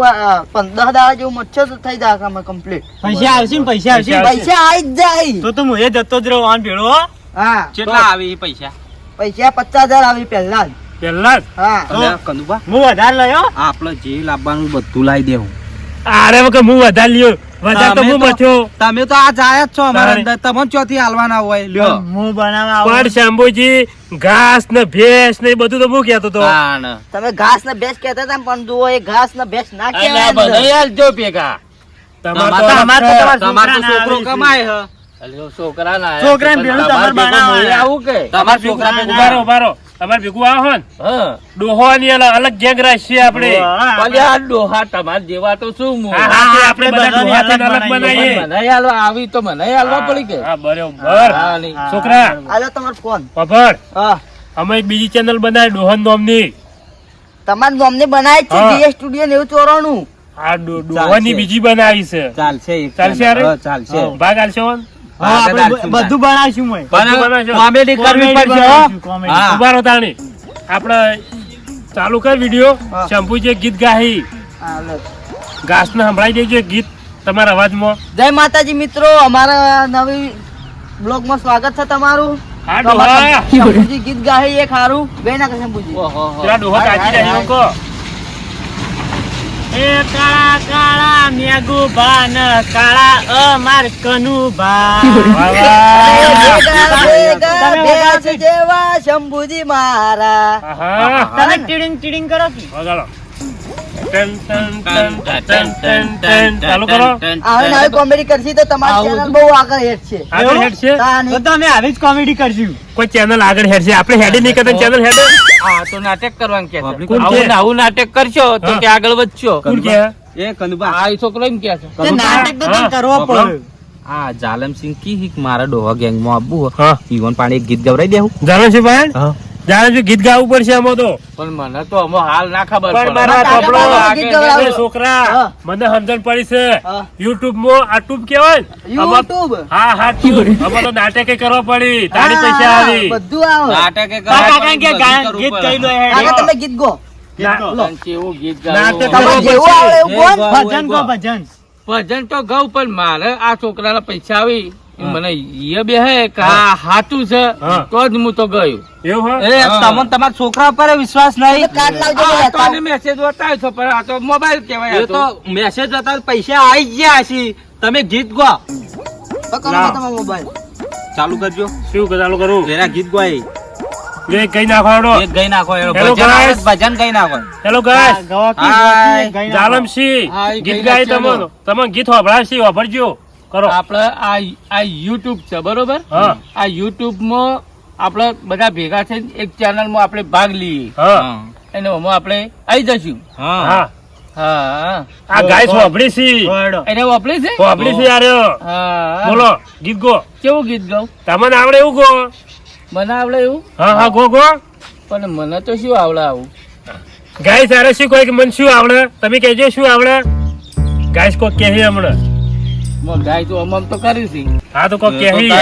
15 દાડા જેવું મચ્છર તો થઈ જાય આમાં કમ્પ્લીટ
પૈસા આવશે ને પૈસા આવશે.
પૈસા આવશે.
પૈસા આવી જ જાય
તો હું એ જતો જ રહું આન ભેળો હો.
હા
કેટલા આવે એ પૈસા?
પૈસા 50,000 આવી પહેલા જ
પહેલા જ
હા
અલ્યા કનુભા,
હું વધારે લયો.
આપણે જે લાવવાનું બધું લાવી દેવું.
અરે વખત હું વધારે લ્યો વધારે તો
તમે
હું
તો-
મથ્યો
તમે તો આ જાય જ છો અમારા
તાણે.
અંદર. તમને ચોથી હાલવાના હોય લ્યો.
હું બનાવવા
પણ
આવું.
શાંભુજી ઘાસ ને ભેંસ ને એ બધું તો હું કહેતો હતો
તાણ.
તમે ઘાસ ને ભેંસ કહેતા હતા પણ જુઓ એ ઘાસ ને ભેંસ ના
અલ્યા
કહેવાય
બધા યાર જો ભેગા.
તમારે તો
અમારે તો તમારા
તમારો તો
છોકરાના
છોકરો
આવે છે.
કમાય હ.
અલ્યા છોકરા ના
છોકરાને ભેળું તમારે બનાવવાના.
આવું કે
તમારા છોકરા ભેગું
ઉભારો ઉભારો તમારે ભેગું આવો ને
હા
ડોહો ની અલગ ગેંગ રાખીએ આપણે
હા,
અલ્યા આ ડોહા તમાર જેવા તો શું હું
હા, હા, તે આપણે બધા
બધાની
ડોહા થઈને
અલગ
અલગ
બનાવીએ.
બનાવીએ
મને હાલવા આવી તો મને હાલવા પડી કે
હા બરોબર
હા, નહીં.
છોકરા
આલો તમારો ફોન
ખબર
હા
અમે એક બીજી ચેનલ બનાવી ડોહન નોમની
તમારા ગામને બનાય છે
હા.
ડીએસ સ્ટુડિયો ને એવું ચોરાનું
આ ડોહાની બીજી બનાવી છે
ચાલશે એક
ચાલશે
channel.
અરે?
હા, ચાલશે.
ભાગ આલશો ને?
હા, આપણે બધું બનાવીશું હું.
બધું બનાવશો.
કોમેડી કરવી
Comedy
પડશે હો.
બનાવીશું, comedy.
હા.
ઉભા રહો તાણી આપણે ચાલુ કર વિડીયો
હા.
શંભુજી એક ગીત ગાહી
હાલો.
ઘાસ ને સંભળાઈ દેજો એક ગીત તમારા અવાજમાં
જય માતાજી મિત્રો અમારા નવી બ્લોગમાં સ્વાગત છે તમારું
હા
તો અમારા
ડોહા
શંભુજી ગીત ગાહે એક હારું ગઈ ના કે શંભુજી
ઓહો
પેલા ડોહા કાચી રહ્યા લોકો
એ કાળા કાળા મેઘુભા ન કાળા અમાર કનુભા
વાહ, વાહ.
ભેગા ભેગા જેવા શંભુજી મારા
આહા.
તમે ટીડિંગ ટીડિંગ કરો કે
વગાડો. ટન, ટન, ટન, ટન, ટન, ટન. ચાલુ કરો
આવે ને આવી કોમેડી કરશી તો તમારી ચેનલ બહુ આગળ હેડ છે
આગળ હેડ છે
તાની.
તો તમે આવી જ કોમેડી કરશું
કોઈ ચેનલ આગળ હેડ છે આપણે હેડી નહીં કરતા ચેનલ હેડ
આ તો નાટક કરવાનું કે છે.
કોણ કે?
આવું ને આવું નાટક કરશો તો
હા.
કે આગળ વધશો
કોણ કે
એ કનુભા
આ છોકરો એમ કે છે
તે નાટક તો તમે
હા.
કરવો પડે
આ જાલમસિંહ કી હિક મારા ડોહા ગેંગમાં આબુ
હા
ઈવન પાણી એક ગીત ગવરાઈ દેવું
જાણો છો ભાઈ જાણો છો ગીત ગાવું પડશે આમાં તો
પણ મને તો આમાં હાલ ના ખબર
પણ
પડે.
મારા
આગળ
બાપડો,
આગળ ગીત ગવડાવો.
એ છોકરા
હા.
મને સમજણ પડી છે
હા.
યુટ્યુબ માં આ ટ્યુબ કેવાય ને? આમાં-
YouTube.
હા હા ટ્યુબ આમાં તો નાટકે કરવા પડી તારી પૈસા
હા,
આવી
બધું આવે
નાટકે
કાકા કારણ કે ગીત કહી લો
આગળ તમે ગીત ગો
ના-
કેવું ગીત
નાટક
ગાવું.
તમારે જેવું આવડે એવું ગો ને.
ભજન કહો ભજન
ભજન તો ગાઉં પણ મારે આ છોકરાના પૈસા આવી મને ઈ બે હે કે આ હાચું છે
હા.
તો જ હું તો ગયો
એવું
એ
હા
તમને તમારા છોકરા પર વિશ્વાસ નહીં
તમે કાર્ડ લાવજો
આ
બોલે.
તો આને મેસેજ બતાવ્યો છે પણ આ તો મોબાઈલ કહેવાય
એ
આ
તો
તો.
મેસેજ હતા પૈસા આવી જ ગયા છે તમે ગીત ગો
તો કરો
લાવ.
તમારો મોબાઈલ
ચાલુ કરજો
શું ચાલુ કરું
તેરા ગીત ગવાય
લે કઈ નાખવાનો
એક ગઈ નાખો એનો
Hello,
ભજન આવે
guys.
તો ભજન ગઈ નાખો
હેલો ગાઈસ
ગવા કી
હાય.
ગઈ ના
જાલમસિંહ
હા, એ
ગીત
ગઈ
ગાય
નાખજો.
તમે તમે ગીત વાપરાશી વાપરજો કરો
આપણે આ યુટ્યુબ છે બરોબર
હા.
આ યુટ્યુબ માં આપણે બધા ભેગા થઈને એક ચેનલ માં આપણે ભાગ લઈએ
હા
અને એમાં આપણે આવી જશું
હા
હા
હા
આ ગાઈસ વાપરી છી
વડો
એને વાપરી છે
વાપરી છી યાર
હા
બોલો ગીત ગો
કેવું ગીત ગાઉં
તમને આવડે એવું ગો
મને આવડે એવું
હા હા ગો ગો
પણ મને તો શું આવડે આવું
ગાઈસ આરે શું કોઈ કે મને શું આવડે તમે કહેજો શું આવડે ગાઈસ કોક કહે હમણાં
મેં ગાય તો અમમ તો કર્યું છે
હા તો કોક કહે
તો તમે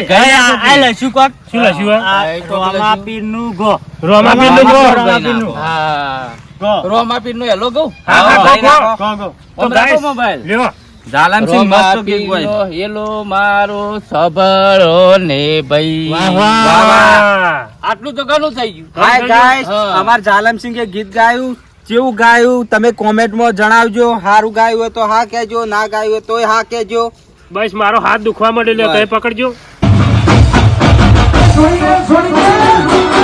ગઈ નાખો
આ લઈશું કોક
શું લખ્યું
આ
આ તો
રોમાપીરનું ગો
રોમાપીર નું ગો
રોમાપીરનું
હા
ગો
રોમાપીર નો હેલો ગૌ
હા હા
ગઈ
ગો
નાખો.
ગો ગો
તો
હમણાં
ગાઈસ
મોબાઈલ
લ્યો
જાલમસિંહ મસ્ત ગીત
રોમાપીર
ગવાય
નો હેલો મારો સબળો ને ભાઈ
વાહ વાહ
આટલું તો ઘણું થઈ ગયું
હાય ગાઈસ
હા.
અમાર જાલમસિંહ કે ગીત ગાયું કેવું ગાયું તમે કોમેન્ટ માં જણાવજો સારું ગાયું હોય તો હા કહેજો ના ગાયું હોય તો હા કહેજો
બસ મારો હાથ દુખવા માંડ્યો લે
બસ.
કઈ પકડજો
છોડી દે